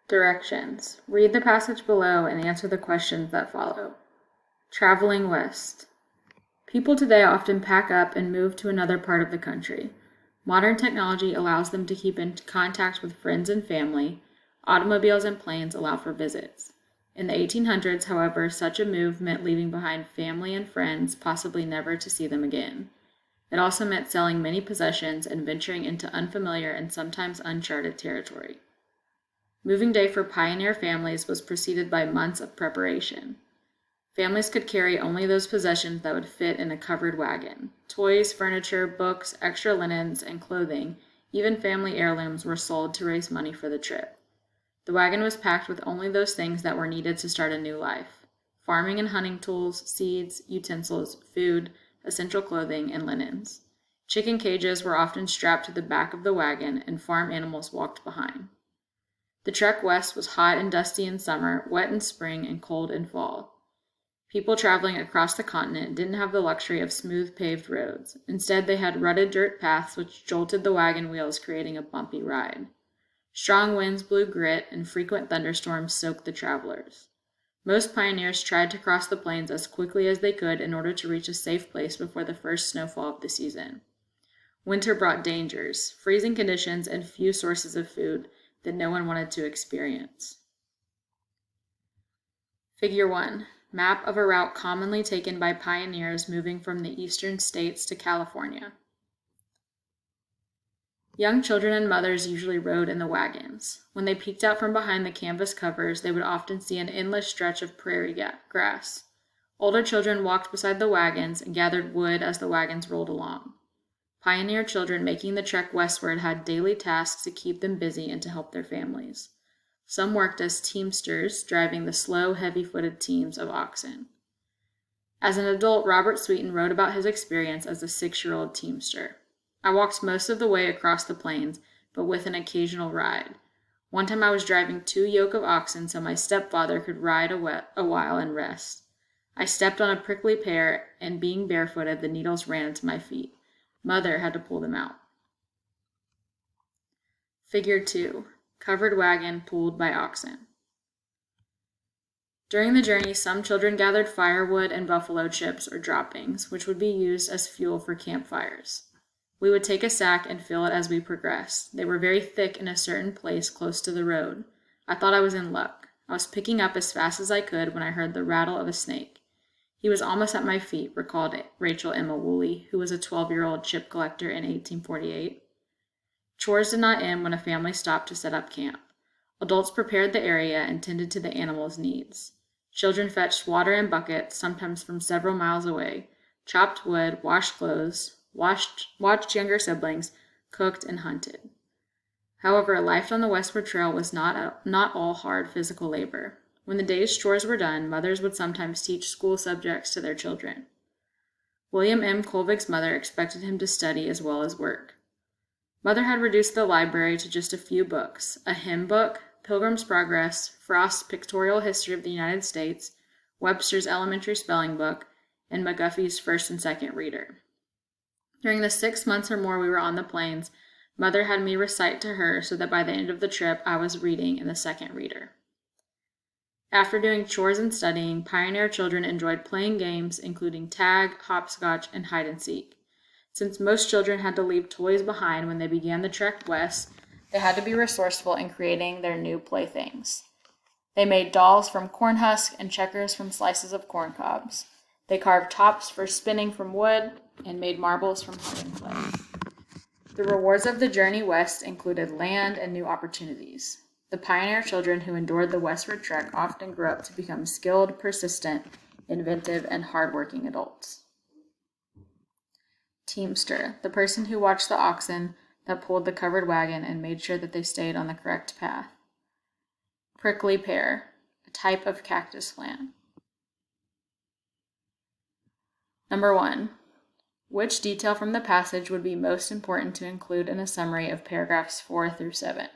Directions. Read the passage below and answer the questions that follow. Traveling west. People today often pack up and move to another part of the country. Modern technology allows them to keep in contact with friends and family. Automobiles and planes allow for visits. In the 1800s, however, such a move meant leaving behind family and friends, possibly never to see them again. It also meant selling many possessions and venturing into unfamiliar and sometimes uncharted territory. Moving day for pioneer families was preceded by months of preparation. Families could carry only those possessions that would fit in a covered wagon. Toys, furniture, books, extra linens, and clothing, even family heirlooms, were sold to raise money for the trip. The wagon was packed with only those things that were needed to start a new life: farming and hunting tools, seeds, utensils, food, essential clothing, and linens. Chicken cages were often strapped to the back of the wagon, and farm animals walked behind. The trek west was hot and dusty in summer, wet in spring, and cold in fall. People traveling across the continent didn't have the luxury of smooth paved roads. Instead, they had rutted dirt paths which jolted the wagon wheels, creating a bumpy ride. Strong winds blew grit, and frequent thunderstorms soaked the travelers. Most pioneers tried to cross the plains as quickly as they could in order to reach a safe place before the first snowfall of the season. Winter brought dangers, freezing conditions, and few sources of food that no one wanted to experience. Figure 1. Map of a route commonly taken by pioneers moving from the eastern states to California. Young children and mothers usually rode in the wagons. When they peeked out from behind the canvas covers, they would often see an endless stretch of prairie grass. Older children walked beside the wagons and gathered wood as the wagons rolled along. Pioneer children making the trek westward had daily tasks to keep them busy and to help their families. Some worked as teamsters, driving the slow, heavy-footed teams of oxen. As an adult, Robert Sweeten wrote about his experience as a 6-year-old teamster. I walked most of the way across the plains, but with an occasional ride. One time I was driving 2 yoke of oxen so my stepfather could ride a while and rest. I stepped on a prickly pear, and being barefooted, the needles ran into my feet. Mother had to pull them out. Figure 2. Covered wagon pulled by oxen. During the journey, some children gathered firewood and buffalo chips or droppings, which would be used as fuel for campfires. We would take a sack and fill it as we progressed. They were very thick in a certain place close to the road. I thought I was in luck. I was picking up as fast as I could when I heard the rattle of a snake. He was almost at my feet, recalled Rachel Emma Woolley, who was a 12-year-old chip collector in 1848. Chores did not end when a family stopped to set up camp. Adults prepared the area and tended to the animals' needs. Children fetched water in buckets, sometimes from several miles away, chopped wood, washed clothes, watched younger siblings, cooked, and hunted. However, life on the Westward Trail was not all hard physical labor. When the day's chores were done, mothers would sometimes teach school subjects to their children. William M. Colvig's mother expected him to study as well as work. Mother had reduced the library to just a few books: a hymn book, Pilgrim's Progress, Frost's Pictorial History of the United States, Webster's Elementary Spelling Book, and McGuffey's First and Second Reader. During the 6 months or more we were on the plains, Mother had me recite to her so that by the end of the trip I was reading in the second reader. After doing chores and studying, pioneer children enjoyed playing games, including tag, hopscotch, and hide and seek. Since most children had to leave toys behind when they began the trek west, they had to be resourceful in creating their new playthings. They made dolls from corn husks and checkers from slices of corn cobs. They carved tops for spinning from wood and made marbles from hardened clay. The rewards of the journey west included land and new opportunities. The pioneer children who endured the westward trek often grew up to become skilled, persistent, inventive, and hardworking adults. Teamster, the person who watched the oxen that pulled the covered wagon and made sure that they stayed on the correct path. Prickly pear, a type of cactus plant. Number 1. Which detail from the passage would be most important to include in a summary of paragraphs 4 through 7?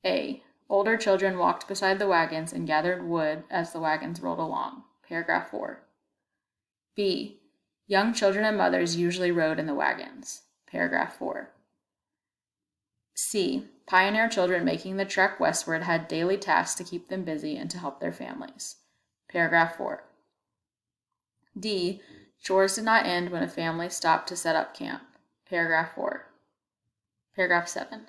A. Older children walked beside the wagons and gathered wood as the wagons rolled along. Paragraph 4. B. Young children and mothers usually rode in the wagons. Paragraph 4. C. Pioneer children making the trek westward had daily tasks to keep them busy and to help their families. Paragraph 4. D. Chores did not end when a family stopped to set up camp. Paragraph 4. Paragraph 7.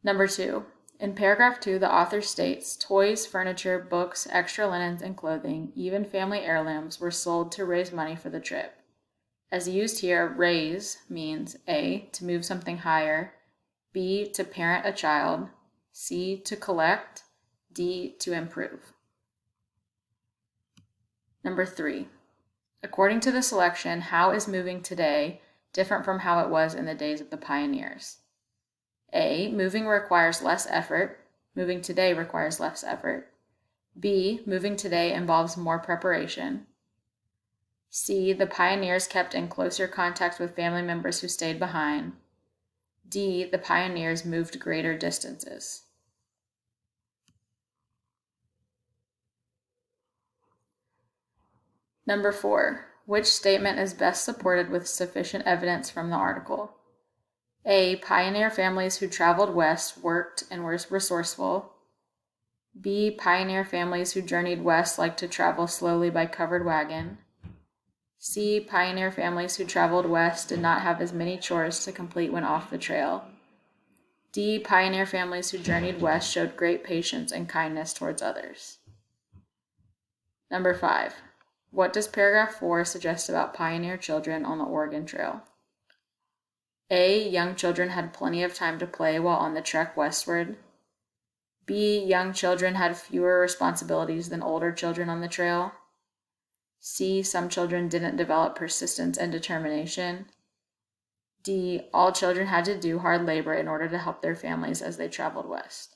Number 2. In paragraph 2, the author states, toys, furniture, books, extra linens, and clothing, even family heirlooms, were sold to raise money for the trip. As used here, raise means A, to move something higher, B, to parent a child, C, to collect, D, to improve. Number 3. According to the selection, how is moving today different from how it was in the days of the pioneers? A, moving requires less effort. Moving today requires less effort. B, moving today involves more preparation. C, the pioneers kept in closer contact with family members who stayed behind. D, the pioneers moved greater distances. Number 4. Which statement is best supported with sufficient evidence from the article? A, pioneer families who traveled west worked and were resourceful. B, pioneer families who journeyed west liked to travel slowly by covered wagon. C, pioneer families who traveled west did not have as many chores to complete when off the trail. D, pioneer families who journeyed west showed great patience and kindness towards others. Number 5. What does paragraph 4 suggest about pioneer children on the Oregon Trail? A, young children had plenty of time to play while on the trek westward. B, young children had fewer responsibilities than older children on the trail. C, some children didn't develop persistence and determination. D, all children had to do hard labor in order to help their families as they traveled west.